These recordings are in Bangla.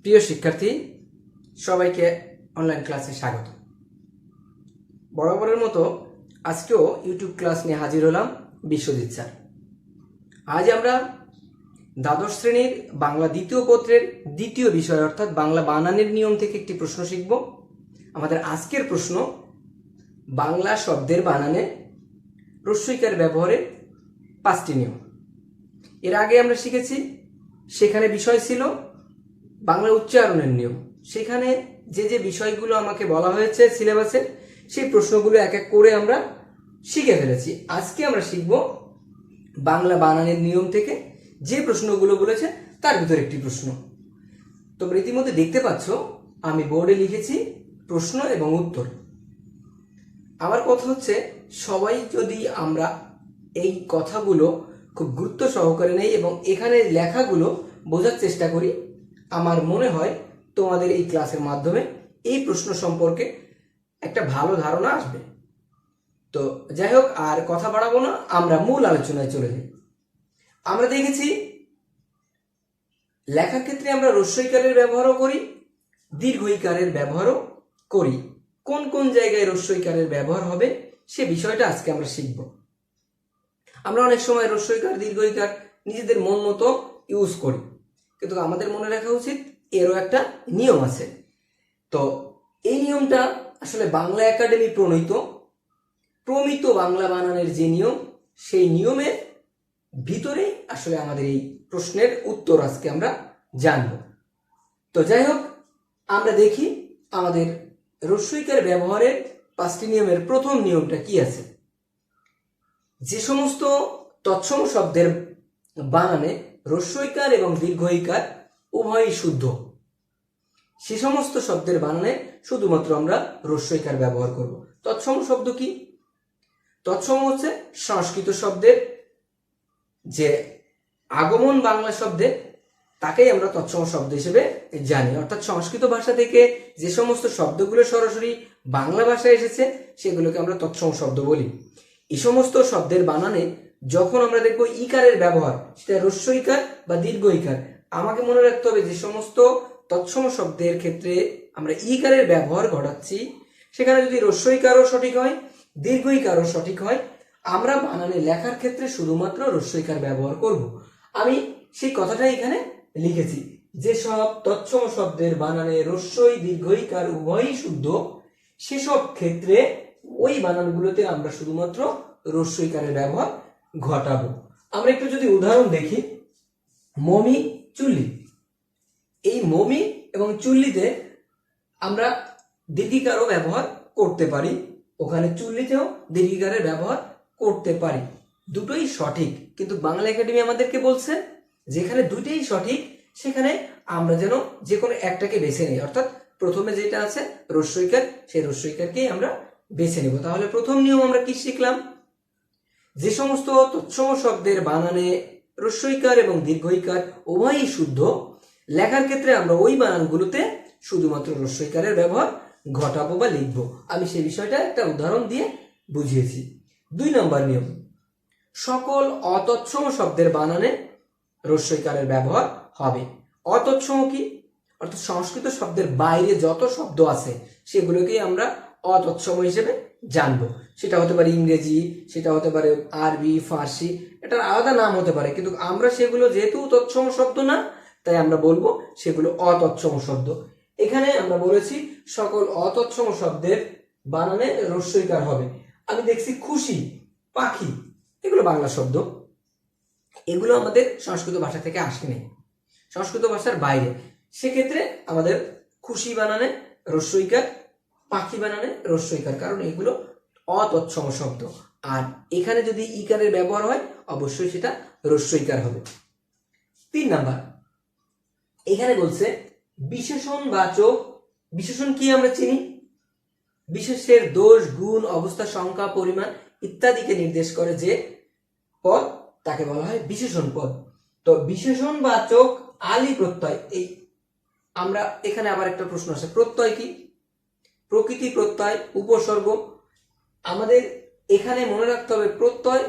প্রিয় শিক্ষার্থী, সবাইকে অনলাইন ক্লাসে স্বাগত। বরাবরের মতো আজকেও ইউটিউব ক্লাস নিয়ে হাজির হলাম বিশ্বজিৎ স্যার। আজ আমরা দ্বাদশ শ্রেণীর বাংলা দ্বিতীয় পত্রের দ্বিতীয় বিষয় অর্থাৎ বাংলা বানানের নিয়ম থেকে একটি প্রশ্ন শিখব। আমাদের আজকের প্রশ্ন, বাংলা শব্দের বানানে রস্বইকার ব্যবহারের 5টি নিয়ম। এর আগে আমরা শিখেছি, সেখানে বিষয় ছিল বাংলা উচ্চারণের নিয়ম। সেখানে যে যে বিষয়গুলো আমাকে বলা হয়েছে সিলেবাসে, সেই প্রশ্নগুলো এক এক করে আমরা শিখে ফেলেছি। আজকে আমরা শিখব বাংলা বানানের নিয়ম থেকে যে প্রশ্নগুলো বলেছে তার ভিতরে একটি প্রশ্ন। তোমরা ইতিমধ্যে দেখতে পাচ্ছ আমি বোর্ডে লিখেছি প্রশ্ন এবং উত্তর। আমার কথা হচ্ছে, সবাই যদি আমরা এই কথাগুলো খুব গুরুত্ব সহকারে নেই এবং এখানে লেখাগুলো বোঝার চেষ্টা করি, আমার মনে হয় তোমাদের এই ক্লাসের মাধ্যমে এই প্রশ্ন সম্পর্কে একটা ভালো ধারণা আসবে। তো যাই হোক, আর কথা বাড়াবো না, আমরা মূল আলোচনায় চলে যাই। আমরা দেখেছি লেখার ক্ষেত্রে আমরা রস্বইকারের ব্যবহারও করি, দীর্ঘইকারের ব্যবহারও করি। কোন কোন জায়গায় রস্বইকারের ব্যবহার হবে সে বিষয়টা আজকে আমরা শিখব। আমরা অনেক সময় রস্বইকার দীর্ঘইকার নিজেদের মন মতো ইউজ করি, কিন্তু আমাদের মনে রাখা উচিত এরও একটা নিয়ম আছে। তো এই নিয়মটা আসলে বাংলা একাডেমি প্রমিত বাংলা বানানের যে নিয়ম, সেই নিয়মের ভিতরেই আসলে আমাদের এই প্রশ্নের উত্তর আজকে আমরা জানব। তো যাই হোক, আমরা দেখি আমাদের রস্বইকার ব্যবহারের 5টি নিয়মের প্রথম নিয়মটা কি আছে। যে সমস্ত তৎসম শব্দের বানানে রস্বইকার এবং দীর্ঘইকার উভয়ই শুদ্ধ, সে সমস্ত শব্দের বানানে শুধুমাত্র আমরা রস্বইকার ব্যবহার করব। তৎসম শব্দ কি? তৎসম হচ্ছে সংস্কৃত শব্দের যে আগমন বাংলা শব্দের, তাকেই আমরা তৎসম শব্দ হিসেবে জানি। অর্থাৎ সংস্কৃত ভাষা থেকে যে সমস্ত শব্দগুলো সরাসরি বাংলা ভাষায় এসেছে সেগুলোকে আমরা তৎসম শব্দ বলি। এই সমস্ত শব্দের বানানে যখন আমরা দেখব ইকারের ব্যবহার, সেটা রস্বইকার বা দীর্ঘইকার, আমাকে মনে রাখতে হবে যে সমস্ত তৎসম শব্দের ক্ষেত্রে আমরা ইকারের ব্যবহার ঘটাচ্ছি, সেখানে যদি রস্বইকারও সঠিক হয়, দীর্ঘইকারও সঠিক হয়, আমরা বানানে লেখার ক্ষেত্রে শুধুমাত্র রস্বইকার ব্যবহার করব। আমি সেই কথাটাই এখানে লিখেছি, যে সব তৎসম শব্দের বানানে রস্বই দীর্ঘইকার উভয়ই শুদ্ধ, সেসব ক্ষেত্রে ওই বানানগুলোতে আমরা শুধুমাত্র রস্বইকারের ব্যবহার ঘটাবো। আমরা একটু যদি উদাহরণ দেখি, মমি, চুল্লি। এই মমি এবং চুল্লিতে আমরা দীর্ঘিকারও ব্যবহার করতে পারি, ওখানে চুল্লিতেও দীর্ঘিকারের ব্যবহার করতে পারি। দুটোই সঠিক, কিন্তু বাংলা একাডেমি আমাদেরকে বলছে যেখানে দুটোই সঠিক সেখানে আমরা যেন যে কোনো একটাকে বেছে নিই। অর্থাৎ প্রথমে যেটা আছে রস্বইকার, সেই রস্বইকারকেই আমরা বেছে নেব। তাহলে প্রথম নিয়ম আমরা কি শিখলাম? যে সমস্ত তৎসম শব্দের বানানে রস্বইকার এবং দীর্ঘইকার উভয়ই শুদ্ধ, লেখার ক্ষেত্রে আমরা ওই বানানগুলোতে শুধুমাত্র রস্বইকারের ব্যবহার ঘটাবো বা লিখবো। আমি সেই বিষয়টা একটা উদাহরণ দিয়ে বুঝিয়েছি। 2 নম্বর নিয়ম, সকল অতৎসম শব্দের বানানে রস্বইকারের ব্যবহার হবে। অতৎসম কি? অর্থাৎ সংস্কৃত শব্দের বাইরে যত শব্দ আছে সেগুলোকেই আমরা অতৎসম হিসেবে জানবো। সেটা হতে পারে ইংরেজি, সেটা হতে পারে আরবি, ফার্সি, এটার আলাদা নাম হতে পারে, কিন্তু আমরা সেগুলো যেহেতু তৎসম শব্দ না, তাই আমরা বলবো সেগুলো অতৎসম শব্দ। এখানে আমরা বলেছি সকল অতৎসম শব্দের বানানে রস্বইকার হবে। আমি দেখছি খুশি, পাখি, এগুলো বাংলা শব্দ, এগুলো আমাদের সংস্কৃত ভাষা থেকে আসেনি, সংস্কৃত ভাষার বাইরে। সেক্ষেত্রে আমাদের খুশি বানানে রস্বইকার, পাখি বানানে রস্বইকার, কারণ এগুলো অতৎসম শব্দ। আর এখানে যদি ইকারের ব্যবহার হয় অবশ্যই সেটা রস্বইকার হবে। 3 নাম্বার, এখানে বলছে বিশেষণবাচক। বিশেষণ কি আমরা চিনি? বিশেষের দোষ, গুণ, অবস্থা, সংখ্যা, পরিমাণ ইত্যাদিকে নির্দেশ করে যে পদ তাকে বলা হয় বিশেষণ পদ। তো বিশেষণবাচক আলি প্রত্যয়, এই আমরা এখানে আবার একটা প্রশ্ন আসে, প্রত্যয় কি? প্রকৃতি প্রত্যয়, উপসর্গ। আমাদের এখানে মনে রাখতে হবে প্রত্যয়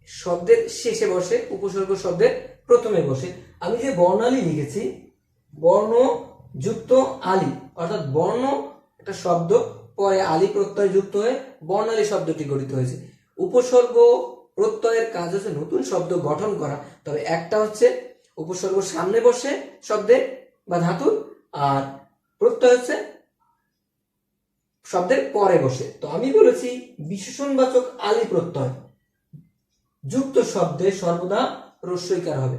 শব্দের শেষে বসে, উপসর্গ শব্দের প্রথমে বসে। আমি যে বর্ণালী লিখেছি, বর্ণ যুক্ত আলি, অর্থাৎ বর্ণ একটা শব্দ পরে আলি প্রত্যয় যুক্ত হয়ে বর্ণালী শব্দটি গঠিত হয়েছে। উপসর্গ প্রত্যয়ের কাজ হচ্ছে নতুন শব্দ গঠন করা, তবে একটা হচ্ছে উপসর্গ সামনে বসে শব্দে বা ধাতুর, আর প্রত্যয় হচ্ছে শব্দের পরে বসে। তো আমি বলেছি বিশেষণবাচক আলি প্রত্যয় যুক্ত শব্দে সর্বদা রস্বইকার হবে।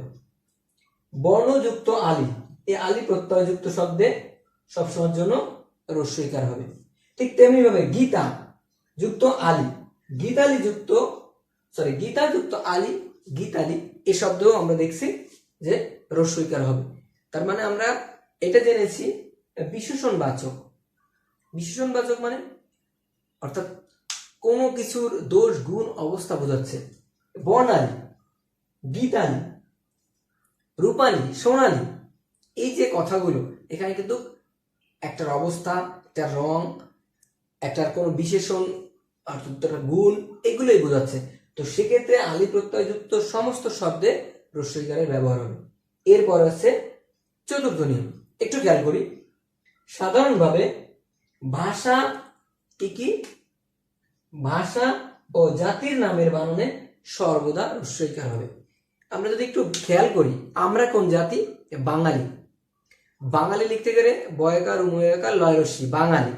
বর্ণযুক্ত আলি, এই আলি প্রত্যয় যুক্ত শব্দে সবসময়ের জন্য রস্বইকার হবে। ঠিক তেমনি ভাবে গীতা যুক্ত আলি, গীতা যুক্ত আলি, গীতালি, এই শব্দও আমরা দেখছি যে রস্বইকার হবে। তার মানে আমরা এটা জেনেছি বিশেষণবাচক। বিশেষণবাচক মানে অর্থাৎ কোনো কিছুর দোষ গুণ অবস্থা বোঝাচ্ছে। বর্ণালী, গীতালি, রূপালী, সোনালী, এই যে কথাগুলো এখানে কিন্তু একটার অবস্থা, একটা রং, একটার কোনো বিশেষণ অর্থাৎ গুণ, এগুলোই বোঝাচ্ছে। তো সেক্ষেত্রে আলি প্রত্যয়যুক্ত সমস্ত শব্দে রস্বইকারের ব্যবহার হবে। এরপর আছে চতুর্থ নিয়ম, একটু খেয়াল করি। সাধারণভাবে ভাষা কি ভাষা ও জাতির নামের বানানে সর্বদা রস্বইকার হবে। আমরা যদি একটু খেয়াল করি, আমরা কোন জাতি? বাঙালি। বাঙালি লিখতে গেলে বয়কার উময়কার লয় রস্বই, বাঙালি,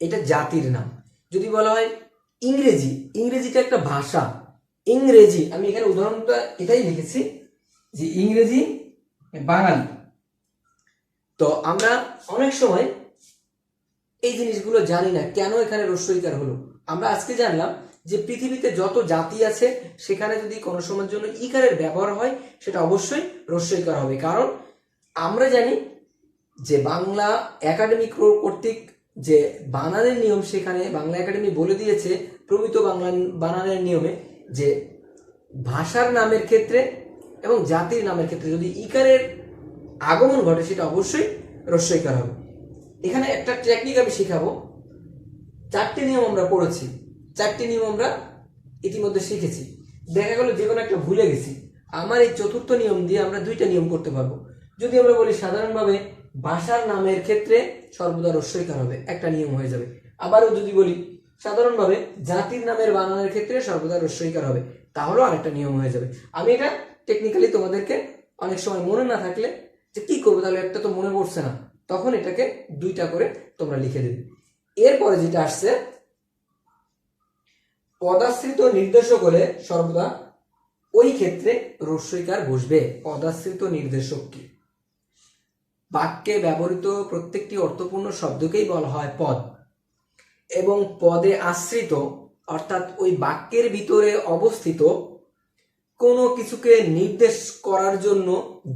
এটা জাতির নাম। যদি বলা হয় ইংরেজি, ইংরেজিটা একটা ভাষা, ইংরেজি, আমি এখানে উদাহরণটা এটাই লিখেছি যে ইংরেজি, বাঙালি। তো আমরা অনেক সময় এই জিনিসগুলো জানি না কেন এখানে রস্বইকার হলো। আমরা আজকে জানলাম যে পৃথিবীতে যত জাতি আছে সেখানে যদি কোনো সময়ের জন্য ইকারের ব্যবহার হয় সেটা অবশ্যই রস্বইকার হবে। কারণ আমরা জানি যে বাংলা একাডেমি কর্তৃক যে বানানের নিয়ম, সেখানে বাংলা একাডেমি বলে দিয়েছে প্রমিত বাংলা বানানের নিয়মে যে ভাষার নামের ক্ষেত্রে এবং জাতির নামের ক্ষেত্রে যদি ইকারের আগমন ঘটে সেটা অবশ্যই রস্বইকার হবে। এখানে একটা টেকনিক আমি শেখাবো। 4টি নিয়ম আমরা পড়েছি, 4টি নিয়ম আমরা ইতিমধ্যে শিখেছি। দেখা গেল যে কোনো একটা ভুলে গেছি, আমার এই চতুর্থ নিয়ম দিয়ে আমরা 2টা নিয়ম করতে পারবো। যদি আমরা বলি সাধারণভাবে ভাষার নামের ক্ষেত্রে সর্বদা রস্বইকার হবে, একটা নিয়ম হয়ে যাবে। আবারও যদি বলি সাধারণভাবে জাতির নামের বানানের ক্ষেত্রে সর্বদা রস্বইকার হবে, তাহলেও আরেকটা নিয়ম হয়ে যাবে। আমি এটা টেকনিক্যালি তোমাদেরকে অনেক সময় মনে না থাকলে যে কি করবো, তাহলে একটা তো মনে পড়ছে না, তখন এটাকে 2টা করে তোমরা লিখে দেবে। এরপরে যেটা আসছে, পদাশ্রিত নির্দেশক হলে সর্বদা ওই ক্ষেত্রে রস্বইকার বসবে। পদাশ্রিত নির্দেশক কি? বাক্যে ব্যবহৃত প্রত্যেকটি অর্থপূর্ণ শব্দকেই বলা হয় পদ, এবং পদে আশ্রিত অর্থাৎ ওই বাক্যের ভিতরে অবস্থিত কোনো কিছুকে নির্দেশ করার জন্য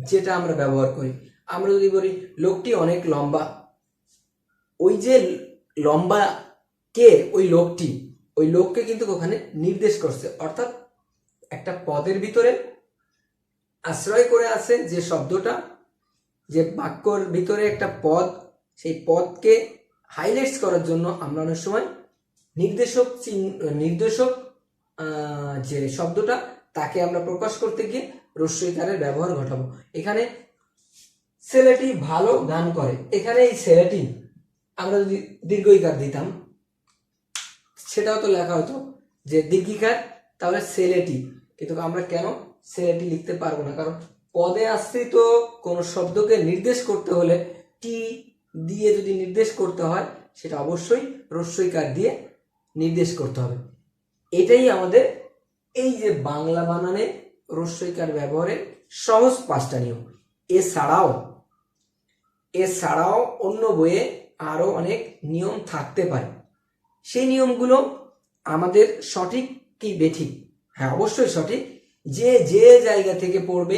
যেটা আমরা ব্যবহার করি। আমরা যদি বলি লোকটি অনেক লম্বা, ওই যে লম্বা কে, ওই লোকটি, ওই লোককে কিন্তু ওখানে নির্দেশ করছে, অর্থাৎ একটা পদের ভিতরে আশ্রয় করে আছে যে শব্দটা, যে বাক্যর ভিতরে একটা পদ, সেই পদকে হাইলাইটস করার জন্য আমরা অনেক সময় নির্দেশক যে শব্দটা তাকে আমরা প্রকাশ করতে গিয়ে রস্বইকারের ব্যবহার ঘটাবো। এখানে ছেলেটি ভালো গান করে, এখানে এই ছেলেটি আমরা যদি দীর্ঘইকার দিতাম সেটাও তো লেখা হতো যে দীর্ঘিকার, তাহলে ছেলেটি, কিন্তু আমরা কেন ছেলেটি লিখতে পারবো না? কারণ পদে আশ্রিত কোনো শব্দকে নির্দেশ করতে হলে টি দিয়ে যদি নির্দেশ করতে হয় সেটা অবশ্যই রস্বইকার দিয়ে নির্দেশ করতে হবে। এটাই আমাদের এই যে বাংলা বানানে রস্বইকার ব্যবহারের সহজ 5টা নিয়ম। এছাড়াও অন্য বইয়ে আরো অনেক নিয়ম থাকতে পারে। সেই নিয়মগুলো আমাদের সঠিক কি বেঠিক? হ্যাঁ, অবশ্যই সঠিক। যে যে জায়গা থেকে পড়বে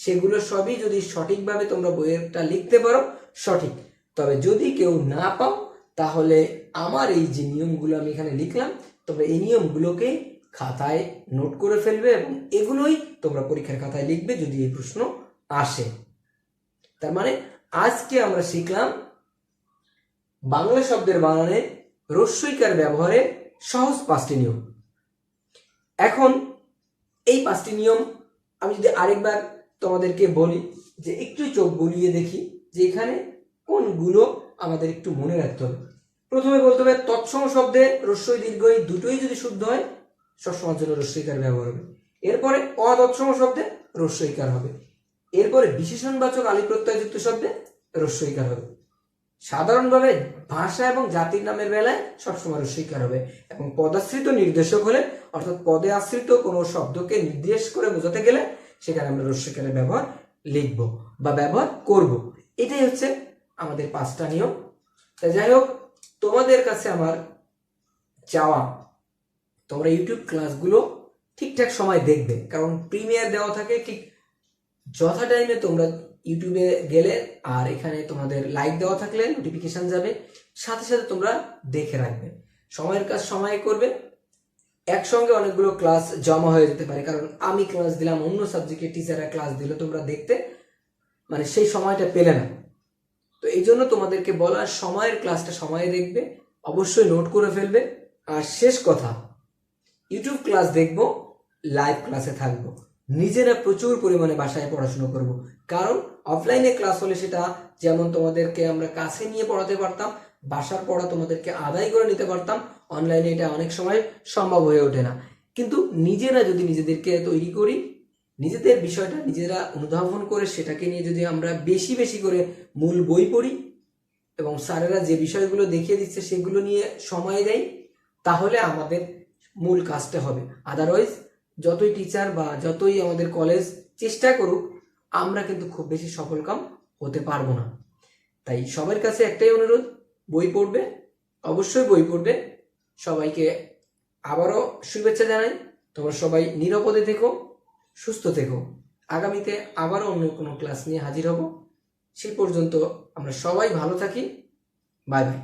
সেগুলো সবই যদি সঠিকভাবে তোমরা বইয়েরটা লিখতে পারো সঠিক। তবে যদি কেউ না পাও তাহলে আমার এই যে নিয়মগুলো আমি এখানে লিখলাম, তোমরা এই নিয়মগুলোকে খাতায় নোট করে ফেলবে এবং এগুলোই তোমরা পরীক্ষার খাতায় লিখবে যদি এই প্রশ্ন আসে। তার মানে আজকে আমরা শিখলাম বাংলা শব্দের বানানে রস্বইকার ব্যবহারের সহজ 5টি নিয়ম। এখন এই 5টি নিয়ম আমি যদি আরেকবার তোমাদেরকে বলি যে একটু চোখ বুলিয়ে দেখি যে এখানে কোনগুলো আমাদের একটু মনে রাখতে হবে। প্রথমে বলতে হবে তৎসম শব্দে রস্যই দীর্ঘই দুটোই যদি শুদ্ধ হয় সবসময়ের জন্য রস্যইকার ব্যবহার হবে। এরপরে অতৎসম শব্দে রস্যইকার হবে। এরপরে বিশেষণবাচক আলি প্রত্যয়যুক্ত শব্দে রস্যইকার হবে। সাধারণভাবে ভাষা এবং জাতির নামের বেলায় সবসময় রস্যইকার হবে, এবং পদাশ্রিত নির্দেশক হলে অর্থাৎ পদে আশ্রিত কোনো শব্দকে নির্দেশ করে বোঝাতে গেলে সেখানে আমরা রস্যইকারের ব্যবহার লিখব বা ব্যবহার করব। এটাই হচ্ছে আমাদের 5টা নিয়ম। তাই যাই হোক, তোমাদের কাছে আমার চাওয়া তোমরা ইউটিউব ক্লাসগুলো ঠিকঠাক সময় দেখবে, কারণ প্রিমিয়ার দেওয়া থাকে ঠিক যথা টাইমে। তোমরা ইউটিউবে গেলে আর এখানে তোমাদের লাইক দেওয়া থাকলে নোটিফিকেশন যাবে, সাথে সাথে তোমরা দেখে রাখবে। সময়ের কাজ সময়ে করবে। একসঙ্গে অনেকগুলো ক্লাস জমা হয়ে যেতে পারে, কারণ আমি ক্লাস দিলাম, অন্য সাবজেক্টের টিচাররা ক্লাস দিল, তোমরা দেখতে মানে সেই সময়টা পেলে না। তো এই জন্য তোমাদেরকে বলা, সময়ের ক্লাসটা সময়ে দেখবে, অবশ্যই নোট করে ফেলবে। আর শেষ কথা, ইউটিউব ক্লাস দেখবো, লাইভ ক্লাসে থাকবো, নিজেরা প্রচুর পরিমাণে বাসায় পড়াশোনা করব। কারণ অফলাইনে ক্লাস হলে সেটা যেমন তোমাদেরকে আমরা কাছে নিয়ে পড়াতে পারতাম, বাসার পড়া তোমাদেরকে আদায় করে নিতে পারতাম, অনলাইনে এটা অনেক সময় সম্ভব হয়ে ওঠে না। কিন্তু নিজেরা যদি নিজেদেরকে তৈরি করি, নিজেদের বিষয়টা নিজেরা অনুধাবন করে সেটাকে নিয়ে যদি আমরা বেশি বেশি করে মূল বই পড়ি এবং স্যারেরা যে বিষয়গুলো দেখিয়ে দিচ্ছে সেগুলো নিয়ে সময় দেয়, তাহলে আমাদের মূল কাজটা হবে। আদারওয়াইজ যতই টিচার বা যতই আমাদের কলেজ চেষ্টা করুক, আমরা কিন্তু খুব বেশি সফলকাম হতে পারবো না। তাই সবার কাছে একটাই অনুরোধ, বই পড়বে, অবশ্যই বই পড়বে। সবাইকে আবারও শুভেচ্ছা জানাই। তোমরা সবাই নিরাপদে থেকো, সুস্থ থেকো। আগামীতে আবারও অন্য কোনো ক্লাস নিয়ে হাজির হব। সেই পর্যন্ত আমরা সবাই ভালো থাকি। Bye bye.